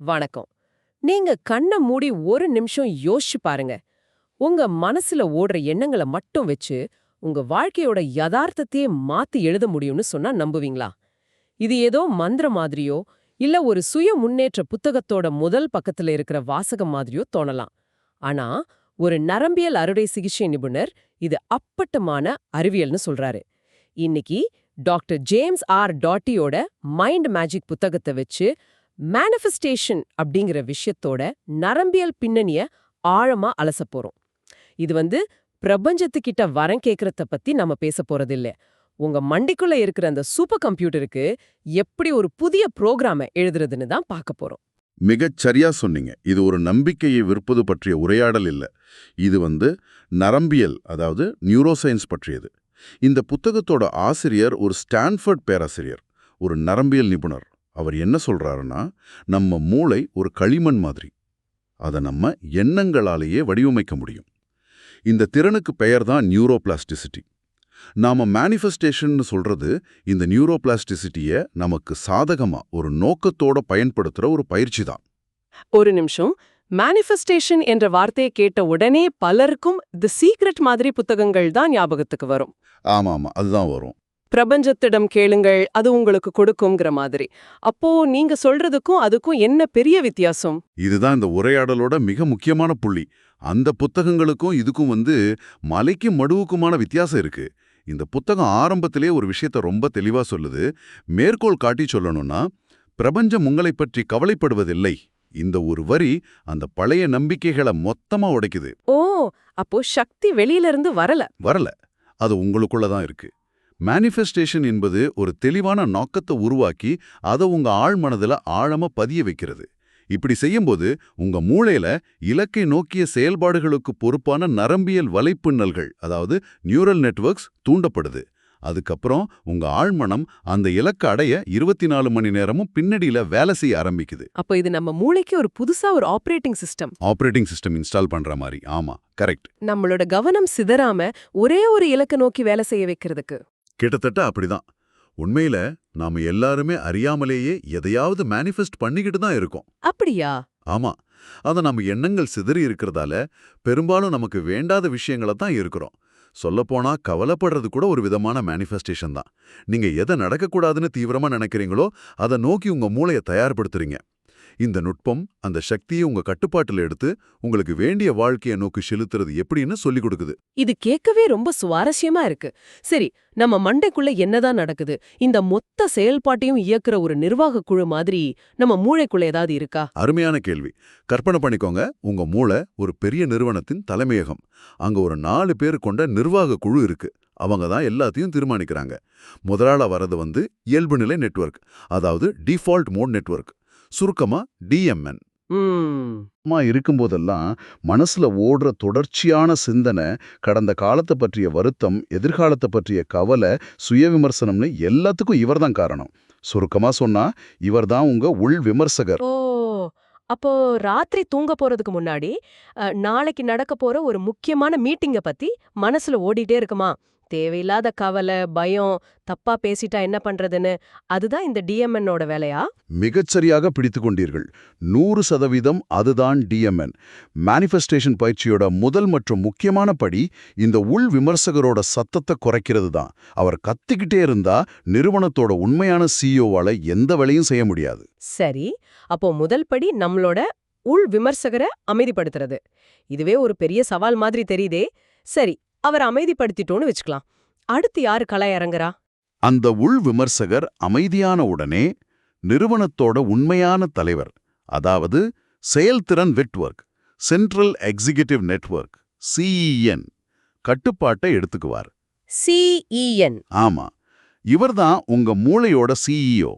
வணக்கம். நீங்க கண்ண மூடி ஒரு நிமிஷம் யோசிச்சு பாருங்க. உங்க மனசுல ஓடுற எண்ணங்கள மட்டும் வச்சு உங்க வாழ்க்கையோட யதார்த்தத்தையே மாத்தி எழுத முடியும்னு சொன்னா நம்புவீங்களா? இது ஏதோ மந்திரம் மாதிரியோ இல்ல ஒரு சுய முன்னேற்ற புத்தகத்தோட முதல் பக்கத்துல இருக்கிற வாசகம் மாதிரியோ தோணலாம். ஆனா ஒரு நரம்பியல் அறுவை சிகிச்சை நிபுணர் இது அப்பட்டமான அறிவியல்னு சொல்றாரு. இன்னைக்கு டாக்டர் ஜேம்ஸ் ஆர் டாட்டியோட மைண்ட் மேஜிக் புத்தகத்தை வச்சு மேனிஃபெஸ்டேஷன் அப்படிங்கிற விஷயத்தோட நரம்பியல் பின்னணிய ஆழமா அலசப் போறோம். இது பிரபஞ்சத்துக்கிட்ட வரம் கேட்கறத பத்தி நம்ம பேச போறதில்ல. உங்க மண்டிக்குள்ள இருக்கிற அந்த சூப்பர் கம்ப்யூட்டருக்கு எப்படி ஒரு புதிய புரோகிராம எழுதுறதுன்னு தான் பார்க்க போறோம். மிகச் சரியா சொன்னீங்க. இது ஒரு நம்பிக்கையை விற்பது பற்றிய உரையாடல் இல்ல. இது நரம்பியல், அதாவது நியூரோசயின்ஸ் பற்றியது. இந்த புத்தகத்தோட ஆசிரியர் ஒரு ஸ்டான்ஃபர்ட் பேராசிரியர், ஒரு நரம்பியல் நிபுணர். அவர் என்ன சொல்றாருன்னா, நம்ம மூளை ஒரு களிமண் மாதிரி. அதை நம்ம எண்ணங்களாலேயே வடிவமைக்க முடியும். இந்த திறனுக்கு பெயர் தான் நியூரோபிளாஸ்டிசிட்டி. நாம மேனிஃபெஸ்டேஷன் சொல்றது இந்த நியூரோபிளாஸ்டிசிட்டியை நமக்கு சாதகமா ஒரு நோக்கத்தோட பயன்படுத்துற ஒரு பயிற்சி தான். ஒரு நிமிஷம். மேனிஃபெஸ்டேஷன் என்ற வார்த்தையை கேட்ட உடனே பலருக்கும் தி சீக்ரெட் மாதிரி புத்தகங்கள் தான் ஞாபகத்துக்கு வரும். ஆமா, அதுதான் வரும். பிரபஞ்சத்திடம் கேளுங்கள், அது உங்களுக்கு கொடுக்கும்ங்கிற மாதிரி. அப்போ நீங்க சொல்றதுக்கும் அதுக்கும் என்ன பெரிய வித்தியாசம்? இதுதான் இந்த உரையாடலோட மிக முக்கியமான புள்ளி. அந்த புத்தகங்களுக்கும் இதுக்கும் மலைக்கும் மடுவுக்குமான வித்தியாசம் இருக்கு. இந்த புத்தகம் ஆரம்பத்திலே ஒரு விஷயத்த ரொம்ப தெளிவா சொல்லுது. மேற்கோள் காட்டி சொல்லணும்னா, பிரபஞ்சம் உங்களைப் பற்றி கவலைப்படுவதில்லை. இந்த ஒரு வரி அந்த பழைய நம்பிக்கைகளை மொத்தமா உடைக்குது. ஓ, அப்போ சக்தி வெளியில இருந்து வரல, அது உங்களுக்குள்ளதான் இருக்கு. மேனிஃபெஸ்டேஷன் என்பது ஒரு தெளிவான நோக்கத்தை உருவாக்கி அதை உங்க ஆழ்மனதுல ஆழமா பதிய வைக்கிறது. இப்படி செய்யும்போது உங்க மூளையில இலக்கை நோக்கிய செயல்பாடுகளுக்கு பொறுப்பான நரம்பியல் வலைப்பின்னல்கள், அதாவது நியூரல் நெட்வொர்க்ஸ் தூண்டப்படுது. அதுக்கப்புறம் உங்க ஆழ்மனம் அந்த இலக்கை அடைய 24 மணி நேரமும் பின்னடியில வேலை செய்ய ஆரம்பிக்குது. அப்ப இது நம்ம மூளைக்கு ஒரு புதுசா ஒரு ஆபரேட்டிங் சிஸ்டம் இன்ஸ்டால் பண்ற மாதிரி. ஆமா, கரெக்ட். நம்மளோட கவனம் சிதறாம ஒரே ஒரு இலக்கை நோக்கி வேலை செய்ய வைக்கிறதுக்கு. கிட்டத்தட்ட அப்படிதான். உண்மையில நாம எல்லாருமே அறியாமலேயே எதையாவது மேனிஃபெஸ்ட் பண்ணிக்கிட்டு தான் இருக்கோம். அப்படியா? ஆமா. அத நம்ம எண்ணங்கள் சிதறி இருக்கிறதால பெரும்பாலும் நமக்கு வேண்டாத விஷயங்களை தான் இருக்கிறோம். சொல்லப்போனா கவலைப்படுறது கூட ஒரு விதமான மேனிஃபெஸ்டேஷன் தான். நீங்க எதை நடக்கக்கூடாதுன்னு தீவிரமா நினைக்கிறீங்களோ அதை நோக்கி உங்க மூளையை தயார்படுத்துறீங்க. இந்த நுட்பம் அந்த சக்தியை உங்க கட்டுப்பாட்டுல எடுத்து உங்களுக்கு வேண்டிய வாழ்க்கையை நோக்கி செலுத்துறது எப்படின்னு சொல்லிக் கொடுக்குது. இது கேட்கவே ரொம்ப சுவாரஸ்யமா இருக்கு. சரி, நம்ம மண்டைக்குள்ள என்னதான் நடக்குது? இந்த மொத்த செயல்பாட்டையும் இயக்குற ஒரு நிர்வாக குழு மாதிரி நம்ம மூளைக்குள்ள ஏதாவது இருக்கா? அருமையான கேள்வி. கற்பனை பண்ணிக்கோங்க, உங்க மூளை ஒரு பெரிய நிறுவனத்தின் தலைமையகம். அங்க ஒரு 4 பேர் கொண்ட நிர்வாக குழு இருக்கு. அவங்க தான் எல்லாத்தையும் தீர்மானிக்கிறாங்க. முதலாள வரது இயல்புநிலை நெட்வொர்க், அதாவது டிஃபால்ட் மோட் நெட்வொர்க், சுருக்கமா டிஎம்என். இருக்கும்போதெல்லாம் மனசுல ஓடுற தொடர்ச்சியான சிந்தனை, கடந்த காலத்தை பற்றிய வருத்தம், எதிர்காலத்தை பற்றிய கவலை, சுய விமர்சனம்னு எல்லாத்துக்கும் இவர்தான் காரணம். சுருக்கமா சொன்னா இவர்தான் உங்க உள் விமர்சகர். ஓ, அப்போ ராத்திரி தூங்க போறதுக்கு முன்னாடி நாளைக்கு நடக்க போற ஒரு முக்கியமான மீட்டிங்க பத்தி மனசுல ஓடிட்டே இருக்குமா? தேவையில்லாத கவலை, பயம், தப்பா பேசிட்டா என்ன பண்றதுன்னு. அதுதான் இந்த டிஎம்என்னோட வேலையா? மிகச்சரியாக பிடித்து கொண்டீர்கள். 100% அதுதான் டிஎம்என். மேனிஃபெஸ்டேஷன் பயிற்சியோட முதல் மற்றும் முக்கியமான படி இந்த உள் விமர்சகரோட சத்தத்தை குறைக்கிறது தான். அவர் கத்திக்கிட்டே இருந்தா நிறுவனத்தோட உண்மையான சிஇஓவால எந்த வேலையும் செய்ய முடியாது. சரி, அப்போ முதல் படி நம்மளோட உள் விமர்சகரை அமைதிப்படுத்துறது. இதுவே ஒரு பெரிய சவால் மாதிரி தெரியுதே. சரி, அவர் அமைதிப்படுத்திட்டோன்னு வச்சுக்கலாம். அடுத்து யாரு கள இறங்குறா? அந்த உள் விமர்சகர் அமைதியான உடனே நிறுவனத்தோட உண்மையான தலைவர், அதாவது செயல்திறன் network, central executive network, CEN கட்டுப்பாட்டை எடுத்துக்குவார். சிஇஎன்? ஆமா, இவர்தான் உங்க மூளையோட சிஇஓ.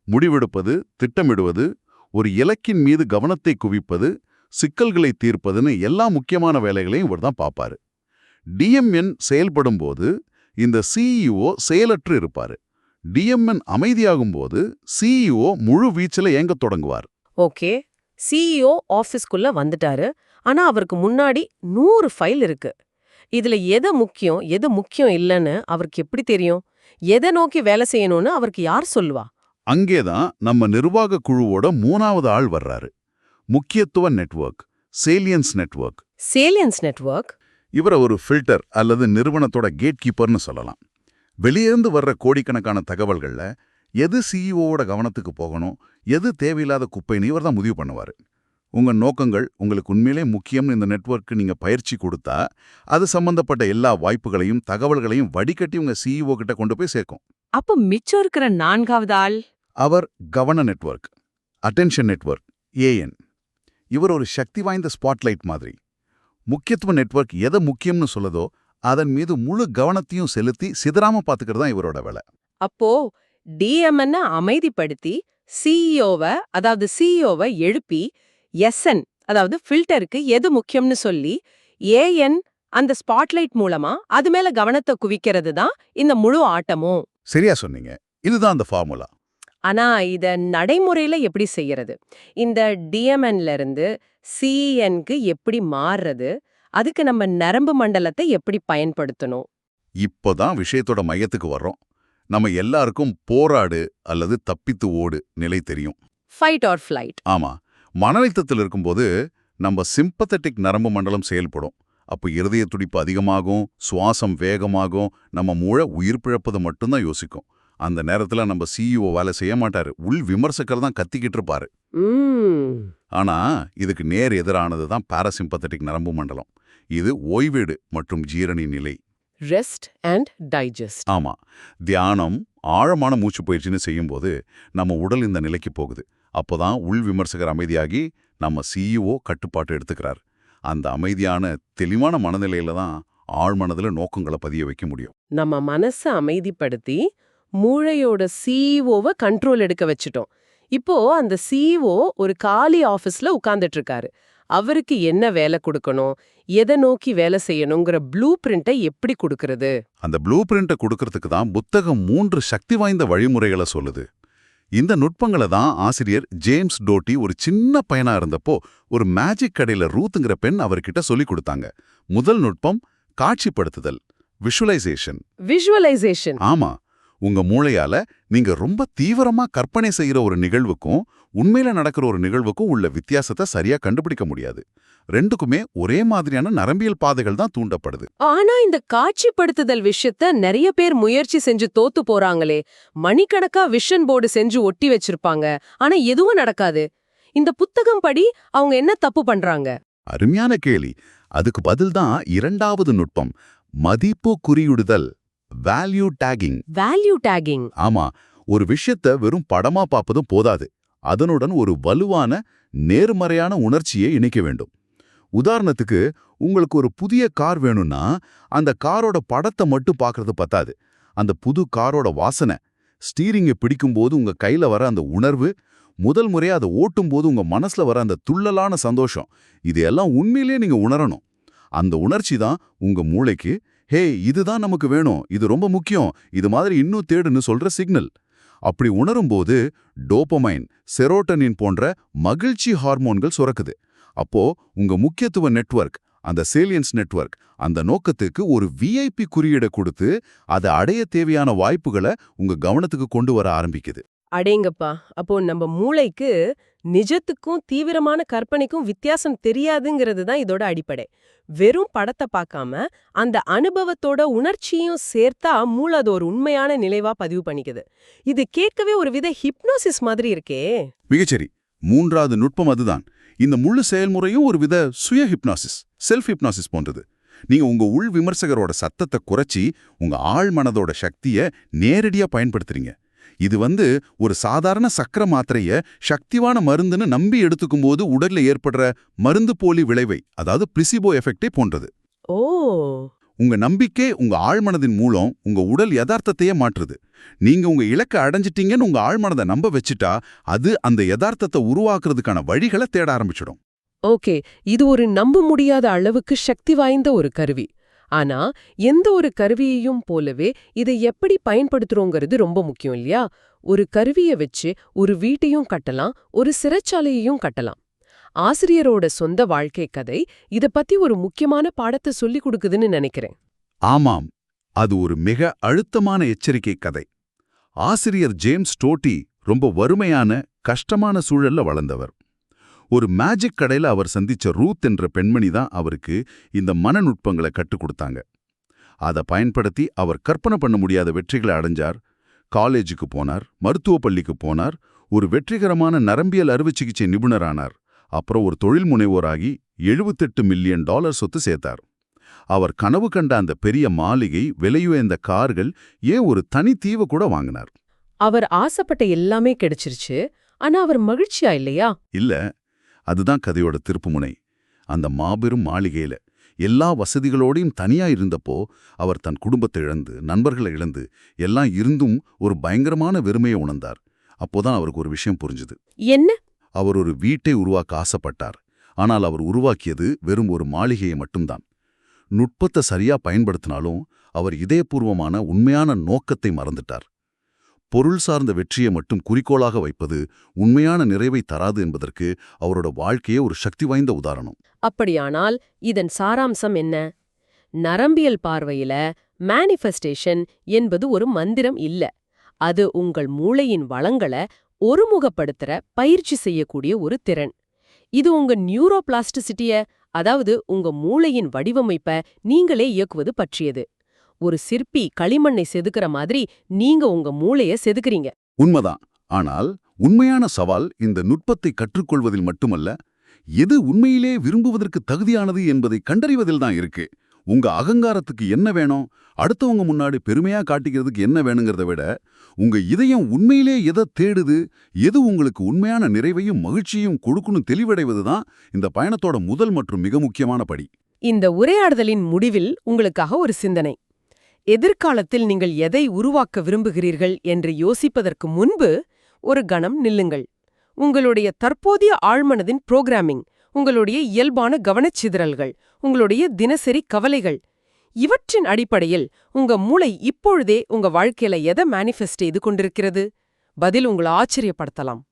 முடிவெடுப்பது, திட்டமிடுவது, ஒரு இலக்கின் மீது கவனத்தை குவிப்பது, சிக்கல்களை தீர்ப்பதுன்னு எல்லா முக்கியமான வேலைகளையும் இவர்தான் பார்ப்பாரு. டிஎம்என் செயல்படும் போது இந்த சிஇஓ செயலற்று இருப்பாரு. டிஎம்என் அமைதியாகும் போது சிஇஓ முழு வீச்சில் இயங்க தொடங்குவார். ஓகே, சிஇஓ ஆபீஸ்க்குள்ள வந்துட்டாரு. ஆனா அவருக்கு முன்னாடி 100 ஃபைல் இருக்கு. இதுல எது முக்கியம் இல்லைன்னு அவருக்கு எப்படி தெரியும்? எதை நோக்கி வேலை செய்யணும்னு அவருக்கு யார் சொல்லுவா? அங்கேதான் நம்ம நிர்வாக குழுவோட 3வது ஆள் வர்றாரு. முக்கியத்துவ நெட்வொர்க், சேலியன்ஸ் நெட்வொர்க். சேலியன்ஸ் நெட்வொர்க். இவரை ஒரு ஃபில்டர் அல்லது நிறுவனத்தோட கேட் கீப்பர்னு சொல்லலாம். வெளியிருந்து வர்ற கோடிக்கணக்கான தகவல்கள்ல எது சிஇஓவோட கவனத்துக்கு போகணும், எது தேவையில்லாத குப்பைன்னு இவர் தான் முடிவு பண்ணுவாரு. உங்க நோக்கங்கள் உங்களுக்கு உண்மையிலே முக்கியம்னு இந்த நெட்வொர்க்கு நீங்க பயிற்சி கொடுத்தா அது சம்பந்தப்பட்ட எல்லா வாய்ப்புகளையும் தகவல்களையும் வடிகட்டி உங்க சிஇஓ கிட்ட கொண்டு போய் சேர்க்கும். அப்போ மிச்சம் இருக்கிற 4வது ஆள் அவர் கவன நெட்வொர்க், அட்டென்ஷன் நெட்வொர்க், ஏஎன். இவர் ஒரு சக்தி வாய்ந்த ஸ்பாட்லைட் மாதிரி. முக்கியத்துவ நெட்வொர்க் எதை முக்கியம்னு சொல்லுதோ அதன் மீது முழு கவனத்தையும் செலுத்தி சிதறாம பாத்துக்கிறது தான் இவரோட வேலை. அப்போ டிஎம்என்ன அமைதிப்படுத்தி சிஇஓவை எழுப்பி எஸ்என் அதாவது ஃபில்டருக்கு எது முக்கியம்னு சொல்லி ஏஎன் அந்த ஸ்பாட்லைட் மூலமா அது மேல கவனத்தை குவிக்கிறது தான் இந்த முழு ஆட்டமும். சரியா சொன்னீங்க. இதுதான் அந்த ஃபார்முலா. ஆனா இத நடைமுறையில எப்படி செய்யறது? இந்த டிஎம்என்ல இருந்து சிஎன்க்கு எப்படி மாறுறது? அதுக்கு நம்ம நரம்பு மண்டலத்தை எப்படி பயன்படுத்தணும்? இப்போதான் விஷயத்தோட மையத்துக்கு வர்றோம். நம்ம எல்லாருக்கும் போராடு அல்லது தப்பித்து ஓடு நிலை தெரியும். Fight or flight. ஆமா, மன அழுத்தத்தில் இருக்கும்போது நம்ம சிம்பத்தட்டிக் நரம்பு மண்டலம் செயல்படும். அப்போ இருதய துடிப்பு அதிகமாகும், சுவாசம் வேகமாகும், நம்ம மூளை உயிர் பிழப்பது மட்டும்தான் யோசிக்கும். அந்த நேரத்துல நம்ம சிஇஓ வேலை செய்ய மாட்டாரு, உள் விமர்சகர் தான் கத்திக்கிட்டு இருப்பாரு. ஆனா இதுக்கு நேர் எதிரானது தான் பாராசிம்பத்தட்டிக் நரம்பு மண்டலம். இது ஓய்வீடு மற்றும் ஜீரணி நிலை. Rest and digest. ஆமா, தியானம், ஆழமான மூச்சு பயிற்சின்னு செய்யும்போது நம்ம உடல் இந்த நிலைக்கு போகுது. அப்போதான் உள் விமர்சகர் அமைதியாகி நம்ம சிஇஓ கட்டுப்பாட்டு எடுத்துக்கிறார். அந்த அமைதியான தெளிவான மனநிலையில தான் ஆழ்மனதுல நோக்கங்களை பதிய வைக்க முடியும். நம்ம மனசை அமைதிப்படுத்தி மூளையோட சிஇஓவை கண்ட்ரோல் எடுக்க வச்சுட்டோம். இப்போ அந்த சிஇஓ ஒரு காலி ஆபீஸ்ல உட்கார்ந்துட்டு இருக்காரு. அவருக்கு என்ன வேலை கொடுக்கணும், எதை நோக்கி வேலை செய்யணுங்கிற ப்ளூ பிரிண்டை எப்படி கொடுக்கறது? அந்த ப்ளூ பிரிண்டை கொடுக்கறதுக்கு தான் புத்தகம் 3 சக்தி வாய்ந்த வழிமுறைகளை சொல்லுது. இந்த நுட்பங்களை தான் ஆசிரியர் ஜேம்ஸ் டோட்டி ஒரு சின்ன பையனா இருந்தப்போ ஒரு மேஜிக் கடையில ரூத்துங்கிற பெண் அவர்கிட்ட சொல்லிக் கொடுத்தாங்க. முதல் நுட்பம் காட்சிப்படுத்துதல், விஷுவலைசேஷன். விஷுவலைசேஷன். ஆமா, உங்க மூளையால நீங்க ரொம்ப தீவிரமா கற்பனை செய்யற ஒரு நிகழ்வுக்கும் உண்மையில நடக்கிற ஒரு நிகழ்வுக்கும் உள்ள வித்தியாசத்தை சரியா கண்டுபிடிக்க முடியாது. ரெண்டுக்குமே ஒரே மாதிரியான நரம்பியல் பாதைகள் தான் தூண்டப்படுது. ஆனா இந்த காட்சிப்படுத்துதல் விஷயத்த நிறைய பேர் முயற்சி செஞ்சு தோத்து போறாங்களே. மணிக்கணக்கா விஷன் போர்டு செஞ்சு ஒட்டி வச்சிருப்பாங்க, ஆனா எதுவும் நடக்காது. இந்த புத்தகம் படி அவங்க என்ன தப்பு பண்றாங்க? அருமையான கேள்வி. அதுக்கு பதில் தான் 2வது நுட்பம், மதிப்பு குறியிடுதல், வேல்யூ டேகிங். Value taking. ஆமா, ஒரு விஷயத்த வெறும் படமா பார்ப்பதும் போதாது. அதனுடன் ஒரு வலுவான நேர்மறையான உணர்ச்சியை இணைக்க வேண்டும். உதாரணத்துக்கு, உங்களுக்கு ஒரு புதிய கார் வேணும்னா அந்த காரோட படத்தை மட்டும் பார்க்கறது பத்தாது. அந்த புது காரோட வாசனை, ஸ்டீரிங்கை பிடிக்கும்போது உங்க கையில வர அந்த உணர்வு, முதல் முறையா அதை ஓட்டும்போது உங்க மனசுல வர அந்த துள்ளலான சந்தோஷம், இதையெல்லாம் உண்மையிலேயே நீங்க உணரணும். அந்த உணர்ச்சி தான் உங்க மூளைக்கு, ஹே இதுதான் நமக்கு வேணும், இது ரொம்ப முக்கியம், இது மாதிரி இன்னும் தேடுன்னு சொல்ற சிக்னல். அப்படி உணரும்போது டோபமைன், செரோட்டனின் போன்ற மகிழ்ச்சி ஹார்மோன்கள் சுரக்குது. அப்போ உங்க முக்கியத்துவ நெட்வொர்க், அந்த சேலியன்ஸ் நெட்வொர்க், அந்த நோக்கத்துக்கு ஒரு விஐபி குறியீடை கொடுத்து அதை அடைய தேவையான வாய்ப்புகளை உங்க கவனத்துக்கு கொண்டு வர ஆரம்பிக்குது. அடேங்கப்பா, அப்போ நம்ம மூளைக்கு நிஜத்துக்கும் தீவிரமான கற்பனைக்கும் வித்தியாசம் தெரியாதுங்கிறது தான் இதோட அடிப்படை. வெறும் படத்தை பார்க்காம அந்த அனுபவத்தோட உணர்ச்சியும் சேர்த்தா மூளை அது ஒரு உண்மையான நிலைவா பதிவு பண்ணிக்குது. இது கேட்கவே ஒரு வித ஹிப்னோசிஸ் மாதிரி இருக்கே. மிகச்சரி. 3வது நுட்பம் அதுதான். இந்த முழு செயல்முறையும் ஒரு வித சுய ஹிப்னாசிஸ், செல்ஃப் ஹிப்னாசிஸ் போன்றது. நீங்க உங்க உள் விமர்சகரோட சத்தத்தை குறைச்சி உங்க ஆழ் மனதோட சக்தியை நேரடியா பயன்படுத்துறீங்க. இது ஒரு சாதாரண சக்கர மாத்திரைய சக்திவான மருந்துன்னு நம்பி எடுத்துக்கும் போது உடல்ல ஏற்படுற மருந்து போலி விளைவை, அதாவது பிளிசிபோ எஃபெக்டை போன்றது. ஓ, உங்க நம்பிக்கை உங்க ஆழ்மனதின் மூலம் உங்க உடல் யதார்த்தத்தையே மாற்றுது. நீங்க உங்க இலக்கை அடைஞ்சிட்டீங்கன்னு உங்க ஆழ்மனதை நம்ப வச்சுட்டா அது அந்த யதார்த்தத்தை உருவாக்குறதுக்கான வழிகளை தேட ஆரம்பிச்சிடும். ஓகே, இது ஒரு நம்ப முடியாத அளவுக்கு சக்தி வாய்ந்த ஒரு கருவி. ஆனா எந்த ஒரு கருவியையும் போலவே இதை எப்படி பயன்படுத்துறோங்கிறது ரொம்ப முக்கியம் இல்லையா? ஒரு கருவியை வச்சு ஒரு வீட்டையும் கட்டலாம், ஒரு சிறைச்சாலையையும் கட்டலாம். ஆசிரியரோட சொந்த வாழ்க்கை கதை இத பத்தி ஒரு முக்கியமான பாடத்தை சொல்லி கொடுக்குதுன்னு நினைக்கிறேன். ஆமாம், அது ஒரு மிக அழுத்தமான எச்சரிக்கை கதை. ஆசிரியர் ஜேம்ஸ் டோட்டி ரொம்ப வறுமையான கஷ்டமான சூழல்ல வளர்ந்தவர். ஒரு மேஜிக் கடையில அவர் சந்திச்ச ரூத் என்ற பெண்மணி தான் அவருக்கு இந்த மனநுட்பங்களை கற்றுக் கொடுத்தாங்க. அதை பயன்படுத்தி அவர் கற்பனை பண்ண முடியாத வெற்றிகளை அடைஞ்சார். காலேஜுக்கு போனார், மருத்துவ பள்ளிக்கு போனார், ஒரு வெற்றிகரமான நரம்பியல் அறுவை சிகிச்சை நிபுணரானார். அப்புறம் ஒரு தொழில் முனைவோராகி $78 மில்லியன் சொத்து சேர்த்தார். அவர் கனவு கண்ட அந்த பெரிய மாளிகை, விலையுயர்ந்த கார்கள், ஏன் ஒரு தனி தீவு கூட வாங்கினார். அவர் ஆசைப்பட்ட எல்லாமே கிடைச்சிருச்சு. ஆனா அவர் மகிழ்ச்சியா இல்லையா? இல்ல, அதுதான் கதையோட திருப்புமுனை. அந்த மாபெரும் மாளிகையில எல்லா வசதிகளோடையும் தனியா இருந்தப்போ அவர் தன் குடும்பத்தை இழந்து, நண்பர்களை இழந்து, எல்லாம் இருந்தும் ஒரு பயங்கரமான வெறுமையை உணர்ந்தார். அப்போதான் அவருக்கு ஒரு விஷயம் புரிஞ்சுது. என்ன? அவர் ஒரு வீட்டை உருவாக்க ஆசைப்பட்டார். ஆனால் அவர் உருவாக்கியது வெறும் ஒரு மாளிகையை மட்டும்தான். நுட்பத்தை சரியா பயன்படுத்தினாலும் அவர் இதயபூர்வமான உண்மையான நோக்கத்தை மறந்துட்டார். பொருள் சார்ந்த வெற்றியை மட்டும் குறிக்கோளாக வைப்பது உண்மையான நிறைவை தராது என்பதற்கு அவரோட வாழ்க்கையே ஒரு சக்தி வாய்ந்த உதாரணம். அப்படியானால் இதன் சாராம்சம் என்ன? நரம்பியல் பார்வையில மேனிஃபெஸ்டேஷன் என்பது ஒரு மந்திரம் இல்ல. அது உங்கள் மூளையின் வளங்களை ஒருமுகப்படுத்துற பயிற்சி செய்யக்கூடிய ஒரு திறன். இது உங்க நியூரோபிளாஸ்டிசிட்டிய, அதாவது உங்க மூளையின் வடிவமைப்ப நீங்களே இயக்குவது பற்றியது. ஒரு சிற்பி களிமண்ணை செதுக்குற மாதிரி நீங்க உங்க மூளைய செதுக்குறீங்க. உண்மைதான். ஆனால் உண்மையான சவால் இந்த நுட்பத்தை கற்றுக்கொள்வதில் மட்டுமல்ல, எது உண்மையிலே விரும்புவதற்கு தகுதியானது என்பதை கண்டறிவதில்தான் இருக்கு. உங்க அகங்காரத்துக்கு என்ன வேணும், அடுத்தவங்க முன்னாடி பெருமையா காட்டிக்கிறதுக்கு என்ன வேணுங்கிறத விட, உங்க இதயம் உண்மையிலே எதை தேடுது, எது உங்களுக்கு உண்மையான நிறைவையும் மகிழ்ச்சியும் கொடுக்குன்னு தெளிவடைவதுதான் இந்த பயணத்தோட முதல் மற்றும் மிக முக்கியமான படி. இந்த உரையாடுதலின் முடிவில் உங்களுக்காக ஒரு சிந்தனை. எதிர்காலத்தில் நீங்கள் எதை உருவாக்க விரும்புகிறீர்கள் என்று யோசிப்பதற்கு முன்பு ஒரு கணம் நில்லுங்கள். உங்களுடைய தற்போதைய ஆழ்மனதின் புரோகிராமிங், உங்களுடைய இயல்பான கவனச்சிதறல்கள், உங்களுடைய தினசரி கவலைகள், இவற்றின் அடிப்படையில் உங்க மூளை இப்பொழுதே உங்க வாழ்க்கையில எதை மேனிஃபெஸ்ட் செய்து கொண்டிருக்கிறது? பதில் உங்களை ஆச்சரியப்படுத்தலாம்.